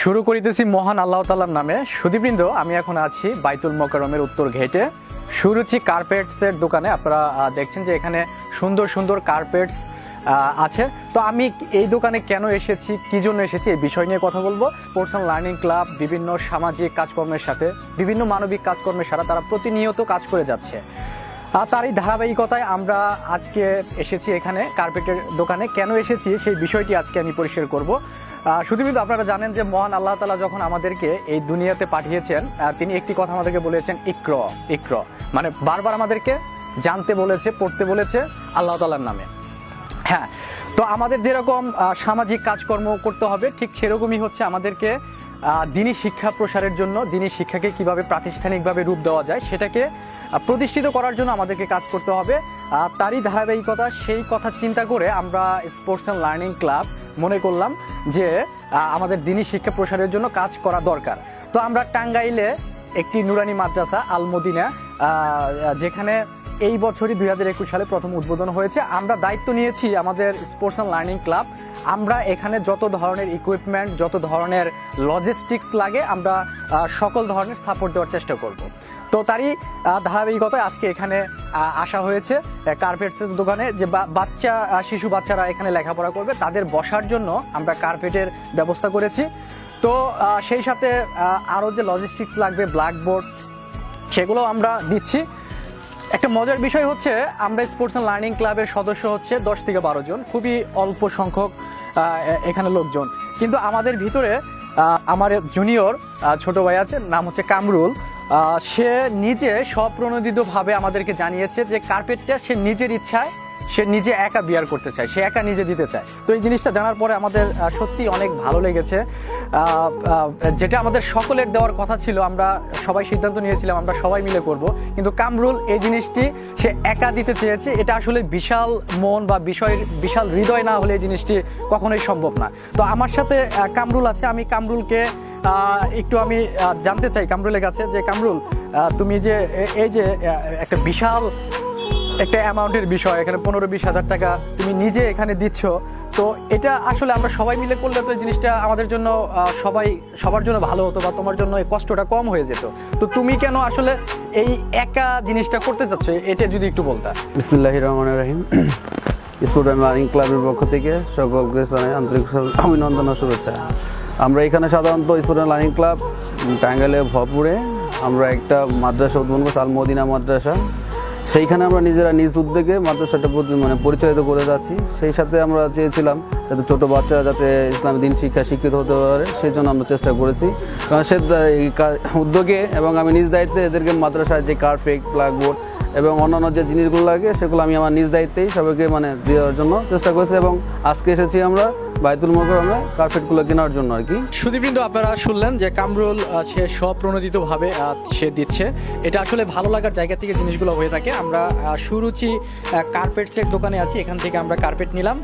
শুরু করিতেছি মহান আল্লাহ তাআলার নামে। সুধীবৃন্দ, আমি এখন আছি বাইতুল মোকাররমের উত্তর গেটে সুরুচি কার্পেটসের দোকানে। আপনারা দেখছেন যে এখানে সুন্দর সুন্দর কার্পেটস আছে। তো আমি এই দোকানে কেন এসেছি, কী জন্য এসেছি, এই বিষয় নিয়ে কথা বলবো। স্পোর্টস অ্যান্ড লার্নিং ক্লাব বিভিন্ন সামাজিক কাজকর্মের সাথে, বিভিন্ন মানবিক কাজকর্মের সাথে তারা প্রতিনিয়ত কাজ করে যাচ্ছে। তারই ধারাবাহিকতায় আমরা আজকে এসেছি এখানে কার্পেটের দোকানে। কেন এসেছি সেই বিষয়টি আজকে আমি পরিষ্কার করব। শুধুমাত্র আপনারা জানেন যে মহান আল্লাহ তাআলা যখন আমাদেরকে এই দুনিয়াতে পাঠিয়েছেন, তিনি একটি কথা আমাদেরকে বলেছেন, ইকর, মানে বারবার আমাদেরকে জানতে বলেছে, পড়তে বলেছে আল্লাহ তাআলার নামে। হ্যাঁ, তো আমাদের যেরকম সামাজিক কাজকর্ম করতে হবে, ঠিক সেরকমই হচ্ছে আমাদেরকে দিনী শিক্ষা প্রসারের জন্য, দিনী শিক্ষাকে কিভাবে প্রাতিষ্ঠানিকভাবে রূপ দেওয়া যায় সেটাকে প্রতিষ্ঠিত করার জন্য আমাদেরকে কাজ করতে হবে। তারই ধারাবাহিকতা, সেই কথা চিন্তা করে আমরা স্পোর্টস অ্যান্ড লার্নিং ক্লাব মনে করলাম যে আমাদের দিনী শিক্ষা প্রসারের জন্য কাজ করা দরকার। তো আমরা টাঙ্গাইলে একটি নুরানি মাদ্রাসা আল মদিনা, যেখানে এই বছরই 2021 সালে প্রথম উদ্বোধন হয়েছে, আমরা দায়িত্ব নিয়েছি আমাদের স্পোর্টস অ্যান্ড লার্নিং ক্লাব। আমরা এখানে যত ধরনের ইকুইপমেন্ট, যত ধরনের লজিস্টিক্স লাগে, আমরা সকল ধরনের সাপোর্ট দেওয়ার চেষ্টা করব। তো তারই ধারাবাহিকতায় আজকে এখানে আসা হয়েছে কার্পেটের দোকানে। যে শিশু বাচ্চারা এখানে লেখাপড়া করবে, তাদের বসার জন্য আমরা কার্পেটের ব্যবস্থা করেছি। তো সেই সাথে আরও যে লজিস্টিক্স লাগবে, ব্ল্যাকবোর্ড, সেগুলো আমরা দিচ্ছি। একটা মজার বিষয় হচ্ছে, আমরা স্পোর্টস অ্যান্ড লার্নিং ক্লাবের সদস্য হচ্ছে 10 থেকে 12 জন, খুবই অল্প সংখ্যক এখানে লোকজন। কিন্তু আমাদের ভিতরে আমার জুনিয়র ছোট ভাই আছে, নাম হচ্ছে কামরুল। সে নিজে স্বপ্রণোদিতভাবে আমাদেরকে জানিয়েছে যে কার্পেটটা সে নিজের ইচ্ছায়, সে নিজে একা বিয়ার করতে চায়, সে একা নিজে দিতে চায়। তো এই জিনিসটা জানার পরে আমাদের সত্যি অনেক ভালো লেগেছে। যেটা আমাদের সকলের দেওয়ার কথা ছিল, আমরা সবাই সিদ্ধান্ত নিয়েছিলাম আমরা সবাই মিলে করব, কিন্তু কামরুল এই জিনিসটি সে একা দিতে চেয়েছে। এটা আসলে বিশাল মন বা বিশাল হৃদয় না হলে এই জিনিসটি কখনোই সম্ভব না। তো আমার সাথে কামরুল আছে, আমি কামরুলকে একটু আমি জানতে চাই কামরুলের কাছে যে কামরুল, তুমি যে এই যে একটা বিশাল একটা অ্যামাউন্টের বিষয়, এখানে 15-20 হাজার টাকা তুমি নিজে এখানে দিচ্ছ, তো এটা আসলে আমরা সবাই মিলে করলে তো এই জিনিসটা আমাদের জন্য সবার জন্য ভালো হতো, বা তোমার জন্য এই কষ্টটা কম হয়ে যেত। তো তুমি কেন আসলে এই একা জিনিসটা করতে চাচ্ছ, এটা যদি একটু বলতা। বিসমিল্লাহির রহমানির রহিম। স্পোর্টস অ্যান্ড লার্নিং ক্লাবের পক্ষ থেকে সকলকে জানাই আন্তরিক অভিনন্দন ও শুভেচ্ছা। আমরা এখানে সাধারণত স্পোর্টস অ্যান্ড লার্নিং ক্লাব টাঙ্গাইলে ভরপুরে আমরা একটা মাদ্রাসা উদ্বোধন করছি, আল মদিনা মাদ্রাসা। সেইখানে আমরা নিজেরা নিজ উদ্যোগে মাদ্রাসাটা পরিচালিত করে যাচ্ছি। সেই সাথে আমরা চেয়েছিলাম যাতে ছোটো বাচ্চারা যাতে ইসলামী দিন শিক্ষা শিক্ষিত হতে পারে, সেই জন্য আমরা চেষ্টা করেছি। কারণ সে উদ্যোগে এবং আমি নিজ দায়িত্বে এদেরকে মাদ্রাসায় যে কার্পেট, ব্ল্যাকবোর্ড এবং অন্যান্য যে জিনিসগুলো লাগে সেগুলো আমি আমার নিজ দায়িত্বেই সবাইকে দেওয়ার জন্য চেষ্টা করেছি, এবং আজকে এসেছি আমরা বাইতুল মোকাররমে কার্পেটগুলো কেনার জন্য আর কি। সুধীবৃন্দ, আপনারা শুনলেন যে কামরুল সে স্বপ্রণোদিতভাবে সে দিচ্ছে। এটা আসলে ভালো লাগার জায়গা থেকে জিনিসগুলো হয়ে থাকে। আমরা সুরুচি কার্পেটসের দোকানে আছি, এখান থেকে আমরা কার্পেট নিলাম।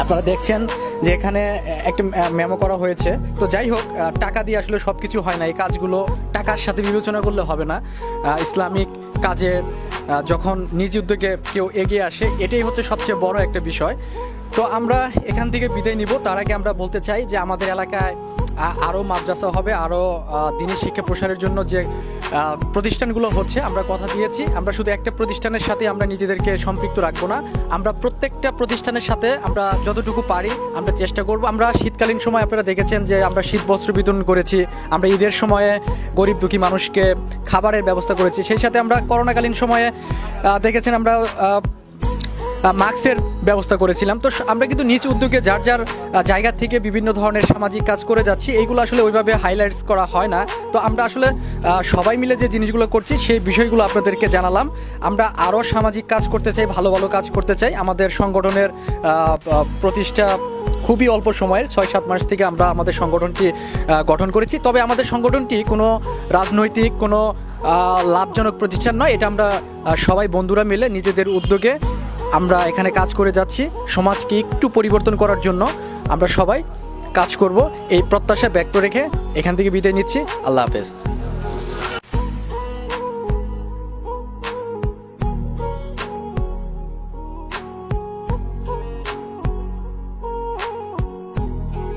আপনারা দেখছেন যে এখানে একটা মেমো করা হয়েছে। তো যাই হোক, টাকা দিয়ে আসলে সব কিছু হয় না, এই কাজগুলো টাকার সাথে বিবেচনা করলে হবে না। ইসলামিক কাজে যখন নিজ উদ্যোগে কেউ এগিয়ে আসে, এটাই হচ্ছে সবচেয়ে বড় একটা বিষয়। তো আমরা এখান থেকে বিদায় নিব। তার আগে আমরা বলতে চাই যে আমাদের এলাকায় আরও মাদ্রাসা হবে, আরও দিনী শিক্ষা প্রসারের জন্য যে প্রতিষ্ঠানগুলো হচ্ছে, আমরা কথা দিয়েছি। আমরা শুধু একটা প্রতিষ্ঠানের সাথে আমরা নিজেদেরকে সম্পৃক্ত রাখবো না, আমরা প্রত্যেকটা প্রতিষ্ঠানের সাথে আমরা যতটুকু পারি আমরা চেষ্টা করব। আমরা শীতকালীন সময় আপনারা দেখেছেন যে আমরা শীত বস্ত্র বিতরণ করেছি, আমরা ঈদের সময়ে গরিব দুঃখী মানুষকে খাবারের ব্যবস্থা করেছি, সেই সাথে আমরা করোনাকালীন সময়ে দেখেছেন আমরা মাস্কের ব্যবস্থা করেছিলাম। তো আমরা কিন্তু নিজ উদ্যোগে যার যার জায়গা থেকে বিভিন্ন ধরনের সামাজিক কাজ করে যাচ্ছি, এইগুলো আসলে ওইভাবে হাইলাইটস করা হয় না। তো আমরা আসলে সবাই মিলে যে জিনিসগুলো করছি সেই বিষয়গুলো আপনাদেরকে জানালাম। আমরা আরও সামাজিক কাজ করতে চাই, ভালো ভালো কাজ করতে চাই। আমাদের সংগঠনের প্রতিষ্ঠা খুবই অল্প সময়ের, 6-7 মাস থেকে আমরা আমাদের সংগঠনটি গঠন করেছি। তবে আমাদের সংগঠনটি কোনো রাজনৈতিক, কোনো লাভজনক প্রতিষ্ঠান নয়। এটা আমরা সবাই বন্ধুরা মিলে নিজেদের উদ্যোগে আমরা এখানে কাজ করে যাচ্ছি। সমাজকে একটু পরিবর্তন করার জন্য আমরা সবাই কাজ করব, এই প্রত্যাশা ব্যক্ত রেখে এখান থেকে বিদায় নিচ্ছি। আল্লাহ হাফেজ।